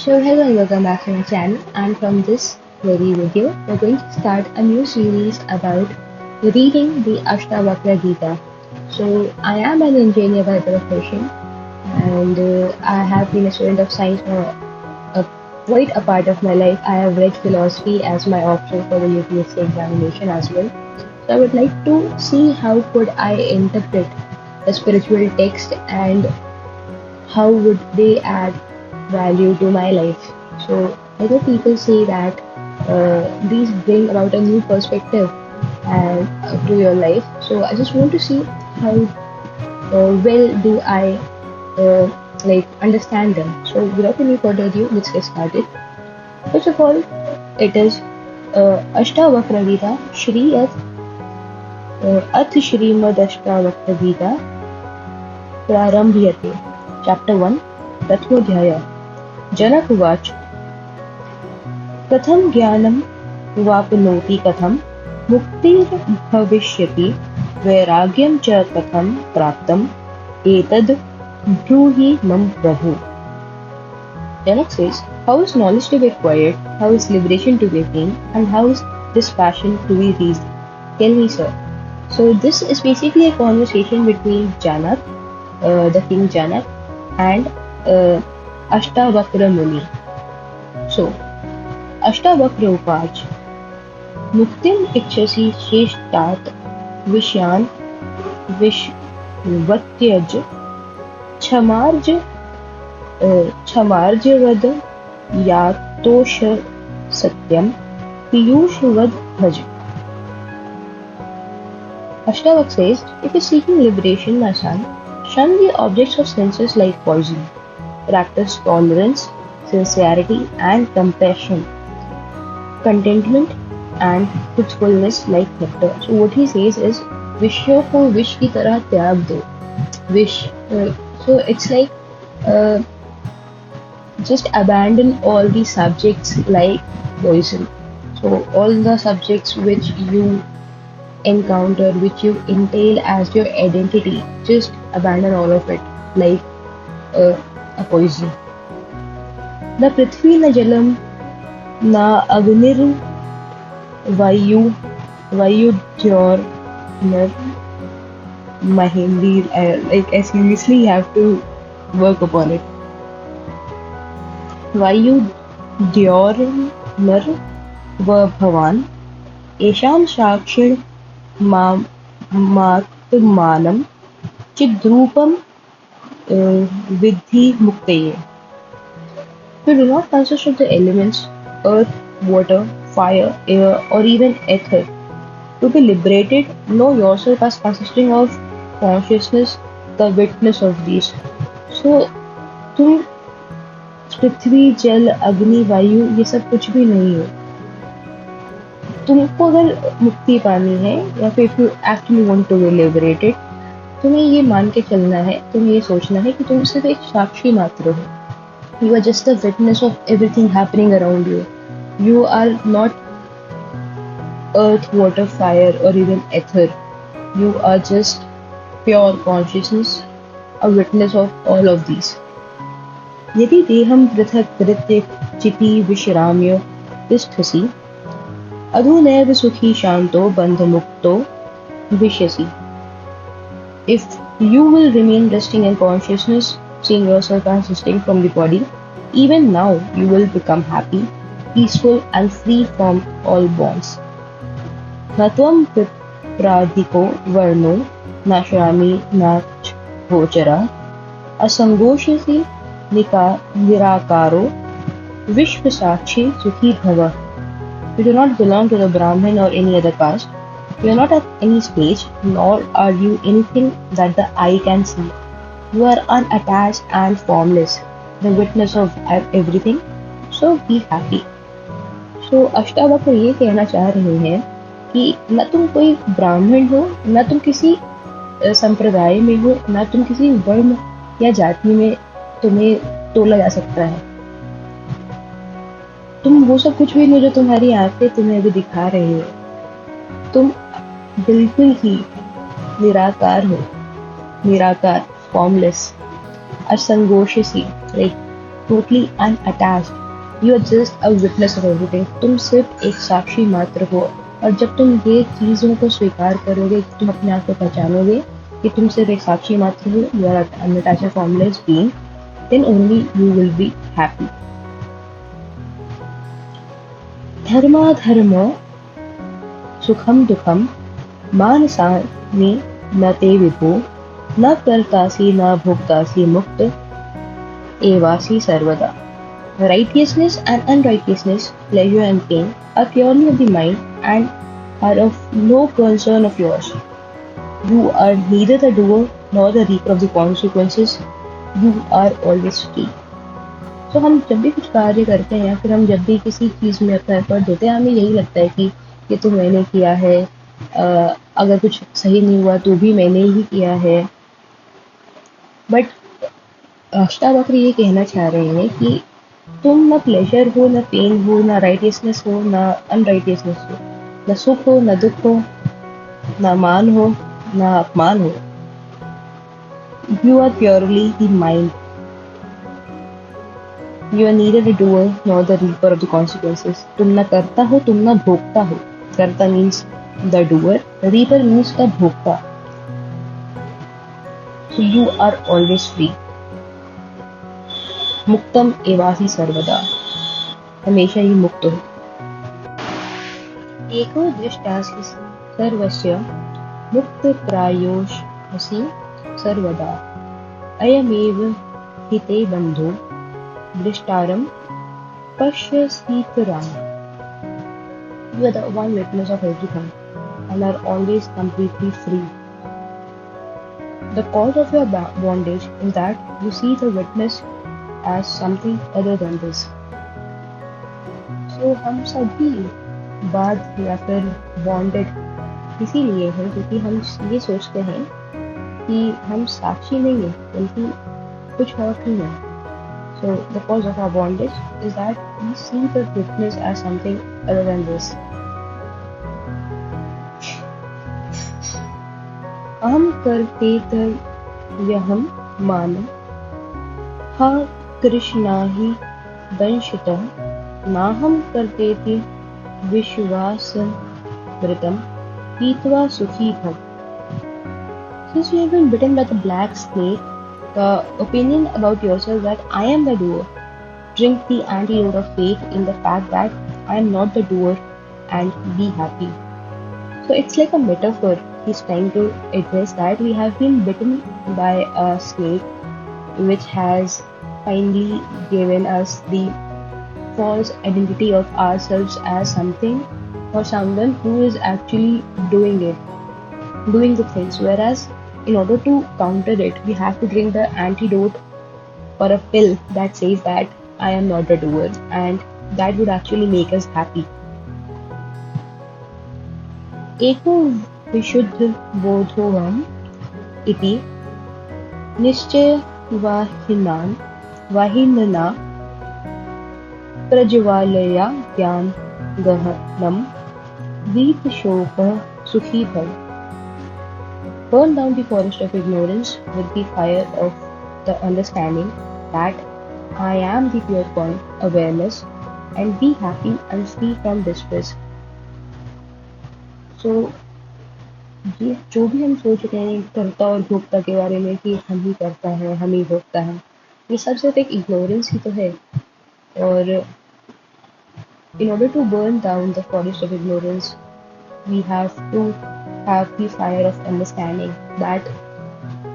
So hello and welcome back to my channel, and from this very video we're going to start a new series about reading the Ashtavakra Gita. So I am an engineer by profession, and I have been a student of science for quite a part of my life. I have read philosophy as my option for the UPSC examination as well. So I would like to see how could I interpret the spiritual text and how would they add value to my life. So other people say that these bring about a new perspective and to your life. So I just want to see how well do I understand them. So without any further ado, let's get started. First of all, it is Ashtavakra Gita, Ath Shrimad Ashtavakra Gita Prarambhyate. Chapter 1, Prathmodhyaya. जनक उवाच कथं ज्ञानं वाप्नोति कथं मुक्तिर्भविष्यति वैराग्यं च कथं प्राप्तम् एतद् ब्रूहि मम प्रभु. Janak says, how is knowledge to be acquired, how is liberation to be attained, and how is this passion to be raised? Tell me, sir. So this is basically a conversation between Janak, the king Janak, and Ashtavakra Muni. So, Ashtavakra Upach Muktim Ikshasi Sheshtat Vishyan Vishvatyaj Chamarjavad Yatosha Satyam Piyushvad Bhaj. Ashtavak says, if you're seeking liberation, my son, shun the objects of senses like poison. Practice tolerance, sincerity and compassion, contentment and truthfulness like nectar. So what he says is, विषयों को विष की तरह त्याग दो. Wish. So it's like just abandon all the subjects like poison. So all the subjects which you encounter, which you entail as your identity, just abandon all of it like a poison. न पृथ्वी न जलम न अग्निर वायुद्योर न Mahendra. Like I seriously have to work upon it. वायुद्योर नर व भवान येषां साक्षिण मात्मानम चिद्रूपम Vidhi Muktaye. You do not consist of the elements earth, water, fire, air, or even ether. To be liberated, know yourself as consisting of consciousness, the witness of these. So, तुम पृथ्वी जल अग्नि वायु ये सब कुछ भी नहीं हो. तुमको अगर मुक्ति पानी है या फिर if you actually want to be liberated, तुम्हें ये मान के चलना है, तुम्हें ये सोचना है कि तुम सिर्फ एक साक्षी मात्र हो. You are just a witness of everything happening around you. You are not earth, water, fire or even ether. You are just pure consciousness, a witness of all of these. यदि देहं पृथक् कृत्य चिति विश्राम्य तिष्ठसि अधुनैव सुखी Shanto बन्धमुक्तो विश्यसि. If you will remain resting in consciousness, seeing yourself as distinct from the body, even now you will become happy, peaceful and free from all bonds. Na tvam pradhiko varno na shrami na bhochara asangoshasi nirakaro vishvasakshi sukhi bhava. You do not belong to the Brahmin or any other caste. You are not at any stage, nor are you anything that the eye can see. You are unattached and formless, the witness of everything. So be happy. So Ashtavakra ये कहना चाह रहे हैं कि न तुम कोई ब्राह्मण हो, न तुम किसी संप्रदाय में हो, न तुम किसी वर्ण या जाति में तुम्हें तोला जा सकता है. तुम वो सब कुछ भी नहीं जो तुम्हारी आंखें तुम्हें अभी दिखा रही है. तुम बिल्कुल ही निराकार हो, निराकार, formless, असंगोषसी, like totally unattached. You are just a witness of everything. तुम सिर्फ एक साक्षी मात्र हो। और जब तुम ये चीज़ों को स्वीकार करोगे, तुम अपने आप को पहचानोगे कि तुम सिर्फ एक साक्षी मात्र हो, you are an unattached formless being, then only you will be happy. धर्माधर्म सुखम दुखम मानसानि न ते विभो न कर्तासि न भोक्तासि मुक्त एवासि सर्वदा. Righteousness and unrighteousness, pleasure and pain are purely of the mind and are of no concern of yours. You are neither the doer nor the reaper of the consequences. You are always free. तो हम जब भी कुछ कार्य करते हैं या फिर हम जब भी किसी चीज़ में अपना एफर्ट देते हैं, हमें यही लगता है कि ये तो मैंने किया है, अगर कुछ सही नहीं हुआ तो भी मैंने ही किया है. बट अष्टावक्र ये कहना चाह रहे हैं कि तुम न प्लेजर हो, न पेन हो, न राइटियसनेस हो, न अनराइटियसनेस हो, न सुख हो, न दुख हो, न मान हो, न अपमान हो. You are purely the mind. You are neither the doer nor the reaper of the consequences. तुम न करता हो, तुम न भोगता हो. करता means the doer, reaper means the भोगता. So you are always free. मुक्तम एवासी सर्वदा. हमेशा ही मुक्त हो. एको दृष्टासि सर्वस्य मुक्तप्रायोऽसि सर्वदा. अयमेव हि ते बन्धो दृष्टारं पश्यसीतराम्. You are the one witness of everything and are always completely free. The cause of your bondage is that you see the witness as something other than this. So हम सभी बाध या फिर बॉन्डेड इसीलिए हैं क्योंकि हम ये सोचते हैं कि हम साक्षी नहीं हैं बल्कि कुछ और ही हैं. So the cause of our bondage is that we see the witness as something other than this. अहम करते यहम मान हा कृष्णा ही दंशितः नाहम करते विश्वास वृतम पीत्वा सुखी भव. Since you have been bitten by the black snake, the opinion about yourself that I am the doer, drink the antidote of faith in the fact that I am not the doer and be happy. So it's like a metaphor. He's trying to address that we have been bitten by a snake which has finally given us the false identity of ourselves as something or someone who is actually doing the things, whereas in order to counter it we have to drink the antidote or a pill that says that I am not the doer, and that would actually make us happy. एको विशुद्ध बोधोऽहम् इति वाहिनना प्रज्वालया ज्ञानगहनं वीतशोकः सुखी भव. Burn down the forest of ignorance with the fire of the understanding that I am the pure point, awareness, and be happy and free from distress. So, ये जो भी हम सोच रहे हैं कर्ता और भोक्ता के बारे में कि हम ही करता है, हम ही भोगता है, ये सब सिर्फ एक इग्नोरेंस ही तो है. और in order to burn down the forest of ignorance, we have to have the fire of understanding that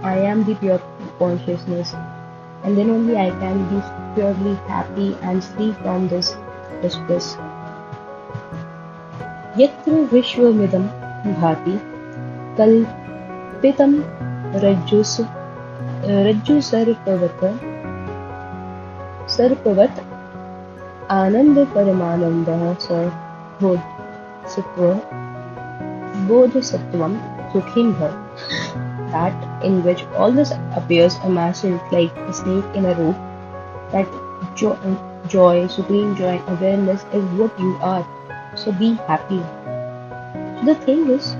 I am the pure consciousness, and then only I can be purely happy and free from this distress. यत्र विश्वमिदं भाति कल्पितं सर्पवत् आनंद परमानंदः स बोधसत्वं सुखीं भव. That in which all this appears imagined like a snake in a rope, that joy, supreme joy, awareness is what you are. So be happy. So the thing is,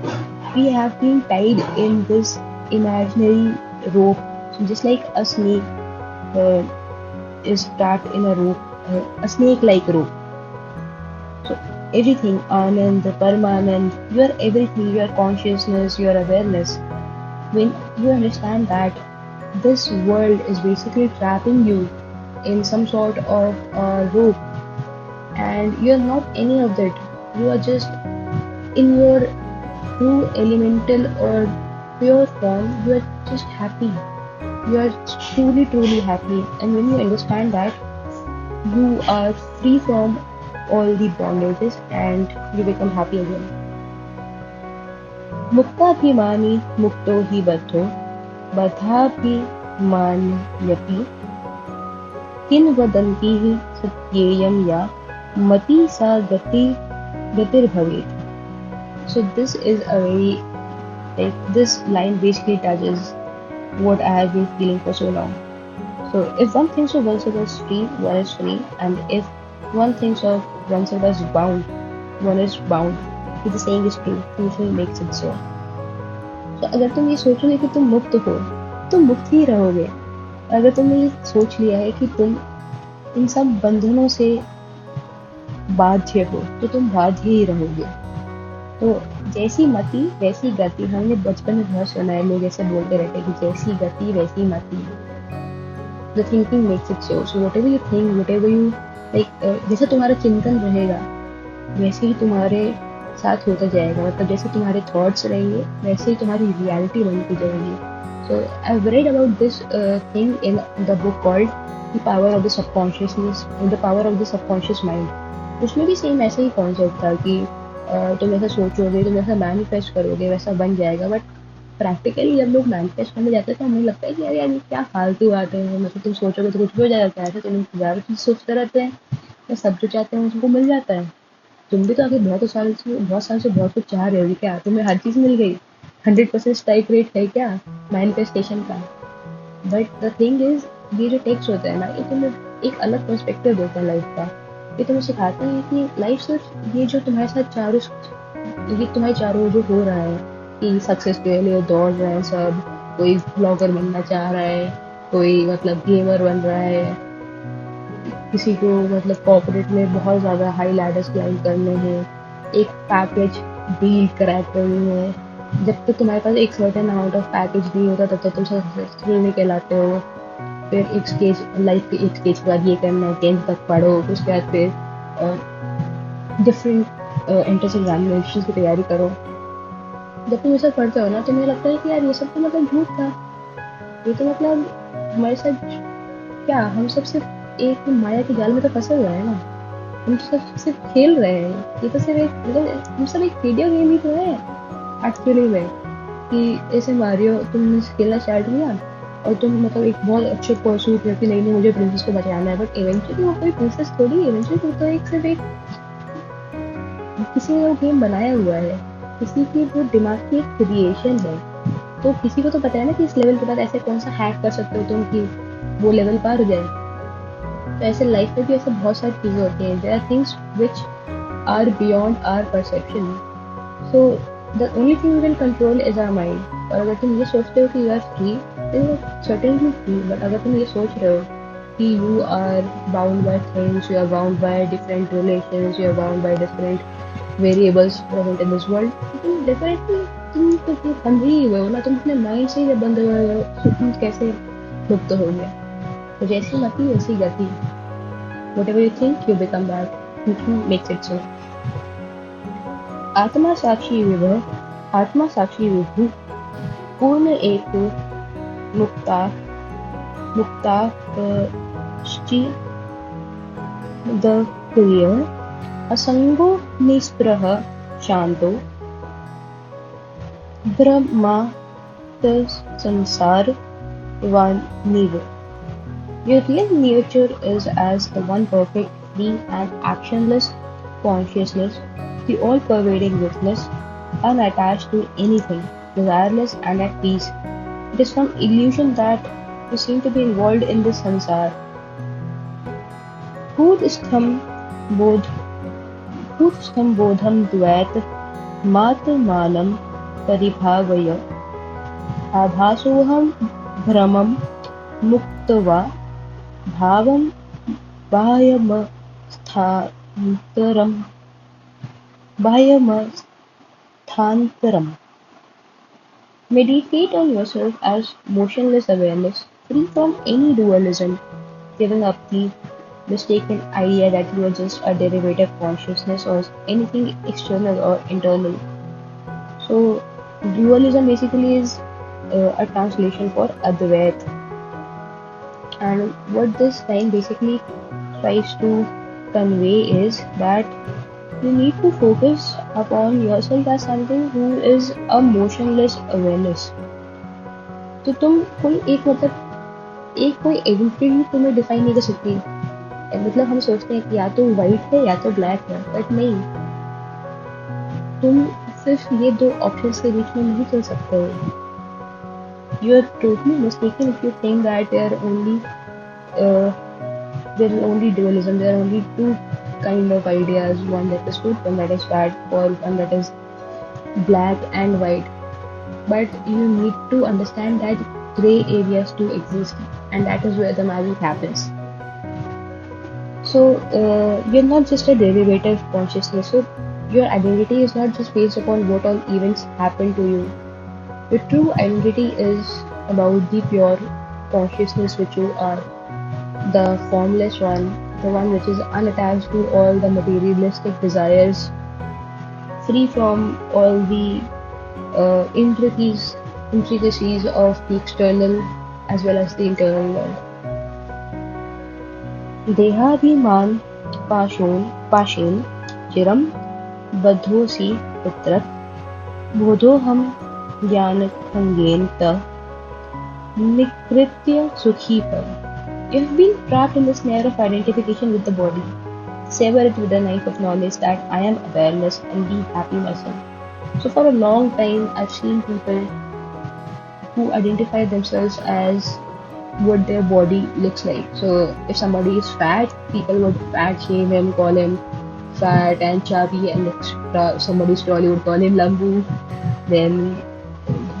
we have been tied in this imaginary rope, so just like a snake. is trapped in a rope, a snake-like rope. So everything, Anand, Paramanand, you are everything, your consciousness, your awareness. When you understand that this world is basically trapping you in some sort of rope, and you're not any of that, you are just in your true elemental or pure form, you are just happy. You are truly, truly happy. And when you understand that, you are free from all the bondages and you become happy again. मुक्ताभिमानी मुक्तो हि बद्धो बद्धाभिमान्यपि किंवदन्तिः सत्येयं या मति सा गतिर्भवेत्. So this is a very, like, this line basically touches what I have been feeling for so long. So if one thinks of oneself as free, one is free, and if one thinks of oneself as bound, one is bound. If the saying is true, usually makes it so. So अगर तुम ये सोचोगे कि तुम मुक्त हो, तुम मुक्त ही रहोगे. अगर तुमने ये सोच लिया है कि तुम इन सब बंधनों से बाध्य हो, तो तुम बाध्य ही रहोगे. तो जैसी मति वैसी गति, हमने बचपन में बहुत सुना है, लोग ऐसे बोलते रहते हैं कि जैसी गति वैसी मति. The thinking makes it so. So whatever you think, whatever you like, जैसा तुम्हारा चिंतन रहेगा वैसे ही तुम्हारे साथ होता जाएगा. मतलब जैसे तुम्हारे थॉट्स रहेंगे वैसे ही तुम्हारी रियलिटी बनती जाएगी. So I've read about this thing in the book called The Power of the Subconsciousness, The Power of the Subconscious Mind. उसमें भी सेम ऐसा ही कॉन्सेप्ट था कि तुम ऐसा सोचोगे, तुम ऐसा मैनिफेस्ट करोगे, वैसा बन जाएगा. बट प्रैक्टिकली जब लोग मैनिफेस्ट करने जाते हैं तो हमें लगता है कि यार ये क्या फालतू बातें हैं. मतलब तुम सोचोगे तो कुछ भी हो जाता है. तुम ज़्यादा चीज़ सोचते रहते हैं, या सब जो चाहते हैं उसको मिल जाता है. तुम भी तो आगे बहुत साल से बहुत कुछ चाह रहे हो. क्या तुम्हें हर चीज़ मिल गई? 100% स्ट्राइक रेट है क्या मैनिफेस्टेशन का? बट द थिंग इज, ये जो टेक्स्ट होता है ना, ये तुम्हें एक अलग पर्सपेक्टिव देता है लाइफ का. ये तुम्हें सिखाते हैं कि लाइफ सिर्फ ये जो तुम्हारे साथ ये तुम्हारे चारों जो हो रहा है कि सक्सेस के लिए दौड़ रहे हैं सब, कोई ब्लॉगर बनना चाह रहा है, कोई मतलब गेमर बन रहा है, किसी को मतलब कॉर्पोरेट में बहुत ज़्यादा हाई लैडर्स क्लाइम करने हैं, एक पैकेज डील क्रैक करनी है. जब तक तुम्हारे पास एक सर्टेन अमाउंट ऑफ पैकेज नहीं होता तब तक तुम सक्सेसफुल नहीं कहलाते हो. फिर एक स्टेज, लाइफ के एक स्टेज के बाद ये करना है, 10th तक पढ़ो, उसके बाद फिर डिफरेंट एंट्रेंस एग्जामिनेशन की तैयारी करो. जब तुम ये सब पढ़ते हो ना तो मुझे लगता है कि यार ये सब तो मतलब झूठ था. ये तो मतलब हमारे साथ क्या, हम सब सिर्फ एक माया के जाल में तो फंसे हुए हैं ना. हम सब सिर्फ खेल रहे हैं. ये तो सिर्फ एक, मतलब हम सब एक वीडियो गेम ही तो है एक्चुअली में. कि ऐसे मारियो तुमने खेलना स्टार्ट किया और तुम मतलब एक बहुत अच्छे परसूट है कि नहीं मुझे प्रिंसेस को बचाना है. बट इवेंचुअली वो कोई प्रिंसेस थोड़ी, इवेंचुअली वो तो एक सिर्फ एक किसी ने वो गेम बनाया हुआ है, किसी की वो दिमाग की एक क्रिएशन है. तो किसी को तो पता है ना कि इस लेवल के बाद ऐसे कौन सा हैक कर सकते हो तुम कि वो लेवल पार हो जाए. तो ऐसे लाइफ में भी ऐसे बहुत सारी चीज़ें होती हैं. There are things which are beyond our perception. So the only thing we can control is our mind. और अगर तुम ये सोचते हो कि you are free, then you are certainly free. But अगर तुम ये सोच रहे हो कि you are bound by things, you are bound by different relations, you are bound by different variables present in this world, तो definitely तुम तो फिर बंद ही हुए हो ना. तुम अपने माइंड से ही जब बंद हुए हो तो तुम कैसे मुक्त हो गए? तो जैसी मति वैसी गति. Whatever you think, you become that. Thinking makes it so. आत्मा साक्षी विभु पूर्ण एक मुक्ता द क्लियर असंगो निस्पृह शांतो संसार वानिव. Your real nature is as the one perfect, free and actionless consciousness, the all-pervading witness, unattached to anything, desireless and at peace. It is some illusion that you seem to be involved in this sansar. Hudstham bodham dvait matmanam paribhavaya abhasoham भ्रमं मुक्त्वा भावं बाह्यमस्थान्तरं बाह्यमस्थान्तरम्. Meditate on yourself as motionless awareness, free from any dualism, giving up the mistaken idea that you are just a derivative consciousness or anything external or internal. So, dualism basically is a translation for Advait, and what this line basically tries to convey is that you need to focus upon yourself as something who is a motionless awareness. तो तुम कोई एक एक कोई entity तुम्हें define नहीं कर सकती. मतलब हम सोचते हैं कि या तो वाइट है या तो ब्लैक है, बट नहीं. तुम सिर्फ ये दो ऑप्शंस के बीच में नहीं चल सकते हो. You are totally mistaken if you think that there is only dualism. There are only two kind of ideas: one that is good, one that is bad, or one that is black and white. But you need to understand that gray areas do exist, and that is where the magic happens. So you're not just a derivative consciousness. So your identity is not just based upon what all events happen to you. Your true identity is about the pure consciousness which you are, the formless one, the one which is unattached to all the materialistic desires, free from all the intricacies of the external as well as the internal world. देहाभिमान पाशेन चिरम बद्धोऽसि पुत्रः बोधोऽहं ज्ञानखङ्गेन तः निकृत्य सुखी भव. You have been trapped in the snare of identification with the body. Sever it with the knife of knowledge that I am awareness and be happy myself. So for a long time, I've seen people who identify themselves as what their body looks like. So if somebody is fat, people would fat shame him, call him fat and chubby, and if somebody's tall, you would call him lambu. Then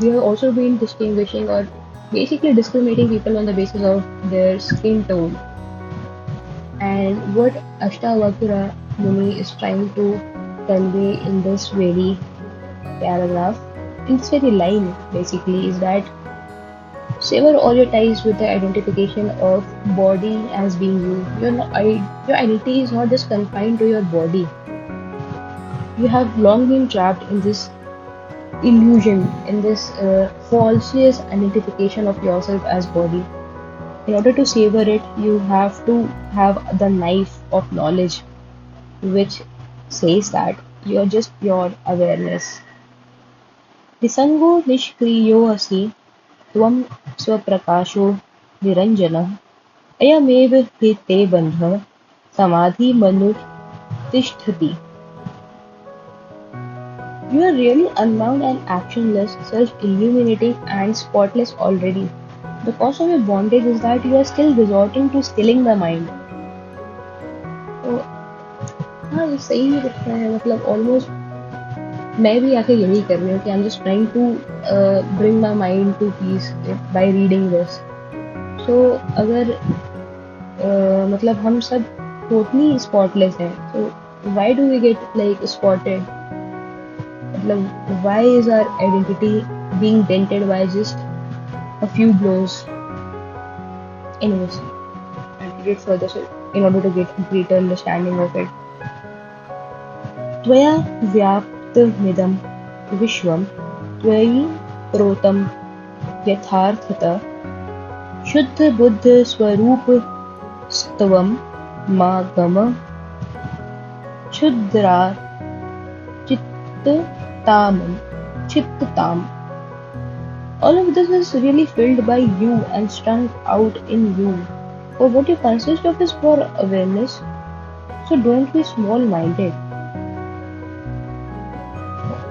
we have also been distinguishing or basically discriminating people on the basis of their skin tone. And what Ashtavakra Muni is trying to convey in this very paragraph, in this very line basically, is that sever all your ties with the identification of body as being you. Your identity is not just confined to your body. You have long been trapped in this illusion, in this false identification of yourself as body. In order to savor it, you have to have the knife of knowledge, which says that you are just pure awareness. Nisango nishkriyo asi त्वं स्वप्रकाशो निरञ्जनः अयमेव हि ते बन्धः समाधिमनुतिष्ठति. You are really unbound and actionless, self-illuminating and spotless already. The cost of your bondage is that you are still resorting to stilling the mind. तो हाँ, ये सही ही दिखता है. मतलब ऑलमोस्ट मैं भी आके यही कर रही हूँ कि I am just trying to bring my mind to peace by reading this. So अगर मतलब हम सब टोटली स्पॉटलेस हैं, तो why do we get like spotted? मतलब why is our identity being dented by just a few blows? Anyways, I'll read it further so in order to get a greater understanding of it. त्वया व्याप्तमिदं विश्वं त्वयि प्रोतं यथार्थतः शुद्धबुद्धस्वरूपस्त्वं मा गम क्षुद्राचित्तताम्. All of this is really filled by you and strung out in you. For what you consist of is for awareness, so don't be small-minded.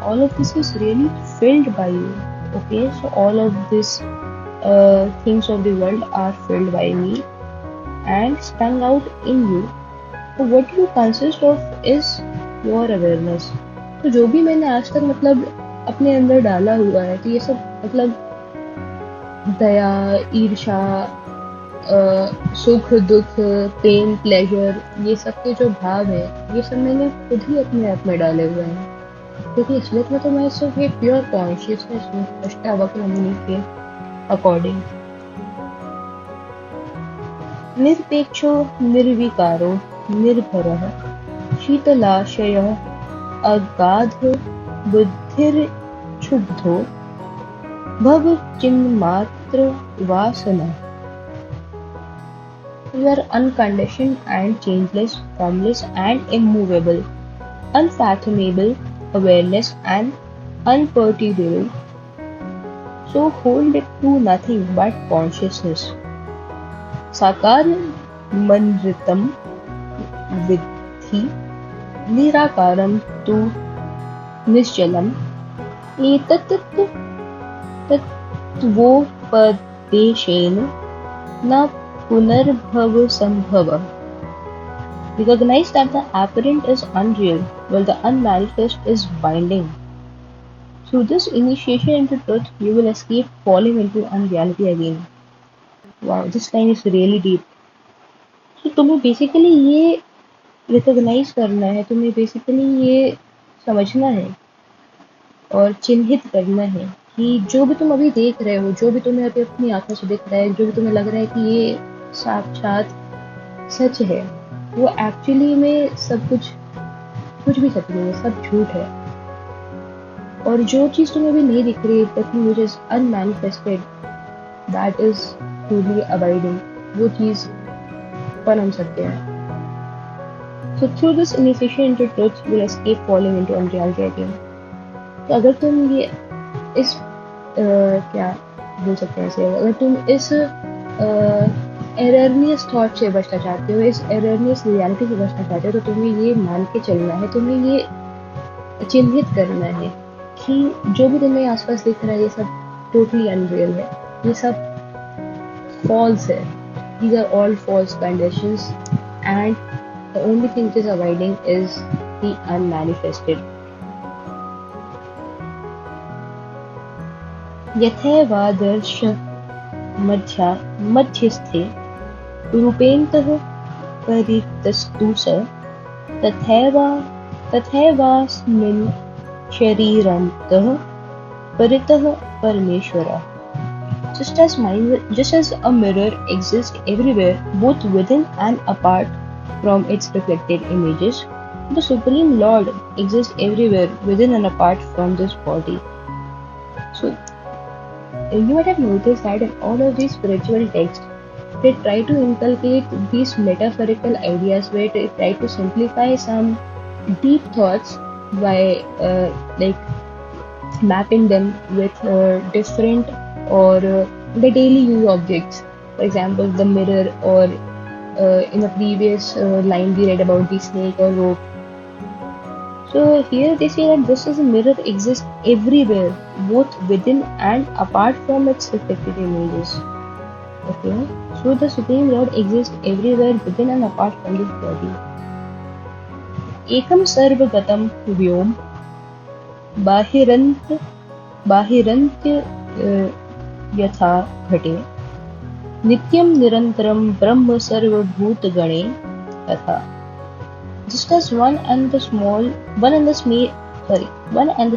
All of this is really filled by you. Okay, so all of these things of the world are filled by me and strung out in you. So what you consist of is your awareness. तो जो भी मैंने आज तक मतलब अपने अंदर डाला हुआ है, तो ये सब मतलब दया, ईर्ष्या, सुख दुख, पेन प्लेजर, ये सब के जो भाव है, ये सब मैंने खुद ही अपने आप में डाले हुए हैं, क्योंकि असलियत में तो मैं सिर्फ एक प्योर कॉन्शियसनेस हूँ अष्टावक्र मुनि के अकॉर्डिंग। निरपेक्षो निर्विकारो निर्भरः शीतलाशयः अगाध बुद्धिर्क्षुब्धो भव चिन्मात्र वासना। You are unconditioned and changeless, formless and immovable, unfathomable awareness and unperturbable. So hold it to nothing but consciousness. Sakar manritam vidhi nirakaram tu nischalam etat तत्त्वोपदेशेन न पुनर्भवसंभवः. Recognize that the apparent is unreal, while the unmanifest is binding. Through this initiation into truth, you will escape falling into unreality again. Wow, this line is really deep. So तुम्हें basically ये recognise करना है, तुम्हें basically ये समझना है और चिन्हित करना है कि जो भी तुम अभी देख रहे हो, जो भी तुम्हें अभी अपनी आंखों से दिख रहा है, जो भी तुम्हें लग रहा है कि ये साक्षात सच है, वो एक्चुअली में सब कुछ कुछ भी सच नहीं है, सब झूठ है। और जो चीज तुम्हें अभी नहीं दिख रही, the thing which is unmanifested, that is truly abiding, वो चीज परम सत्य है। So through this initiation into truth, you will escape falling into unreality again. तो अगर तुम ये इस क्या बोल सकते हैं इसे, अगर तुम इस एररनियस थॉट से बचना चाहते हो, इस एररनियस रियलिटी से बचना चाहते हो, तो तुम्हें ये मान के चलना है, तुम्हें ये चिन्हित करना है कि जो भी तुम्हें आसपास दिख रहा है, ये सब टोटली अनरियल है, ये सब फॉल्स है, these are all false conditions and the only thing which is abiding is the unmanifested. यथैवादर्श मध्यस्थे रूपेन्तः परितस्तु स तथैवास्मिन् शरीरन्तः परितः परमेश्वरः. Just as a mirror exists everywhere, both within and apart from its reflected images, the Supreme Lord exists everywhere within and apart from this body. So, you might have noticed that in all of these spiritual texts, they try to inculcate these metaphorical ideas where they try to simplify some deep thoughts by mapping them with different or the daily use objects. For example, the mirror, or in a previous line we read about the snake or rope. So here they say that this is a mirror exists everywhere, both within and apart from its reflected images. Okay, so the Supreme Lord exists everywhere within and apart from this body. एकम सर्वगतम व्योम बाहिरंत्य यथा घटे नित्यं निरंतरं ब्रह्म सर्वभूतगणे तथा. Just as one and the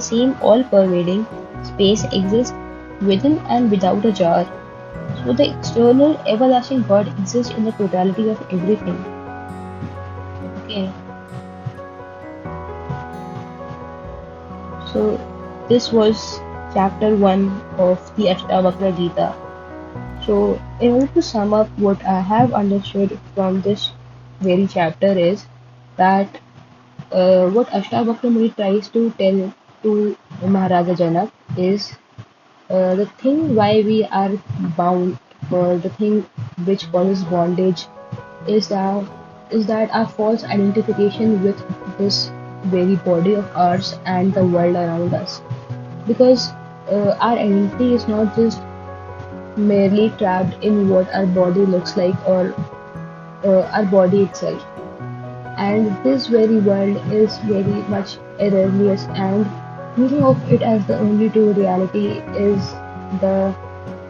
same all-pervading space exists within and without a jar, so the external everlasting God exists in the totality of everything. Okay. So this was chapter 1 of the Ashtavakra Gita. So in order to sum up, what I have understood from this very chapter is that what Ashtavakra Muni tries to tell to Maharaja Janak is the thing why we are bound, or the thing which causes bondage, is that our false identification with this very body of ours and the world around us. Because our identity is not just merely trapped in what our body looks like, or our body itself. And this very world is very much erroneous, and thinking of it as the only true reality is the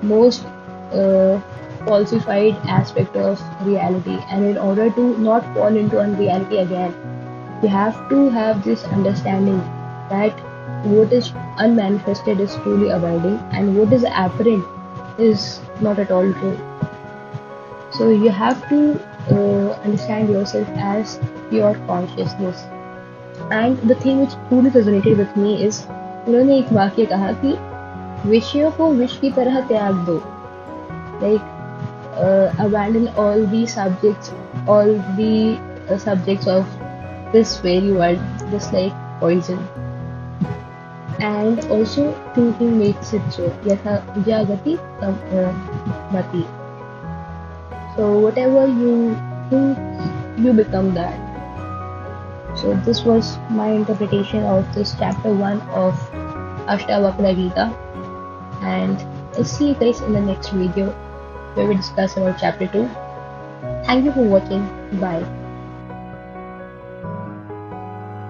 most falsified aspect of reality, and in order to not fall into unreality again, you have to have this understanding that what is unmanifested is truly abiding, and what is apparent is not at all true. So you have to understand yourself as pure consciousness. And the thing which truly resonated with me is, उन्होंने एक वाक्य कहा कि विषयों को विष की तरह त्याग दो, like abandon all the subjects of this where you are just like poison. And also thinking makes it so, यथा jagati mati. So whatever you think, you become that. So this was my interpretation of this chapter 1 of Ashtavakra Gita, and I'll see you guys in the next video where we discuss about chapter 2. Thank you for watching. Bye.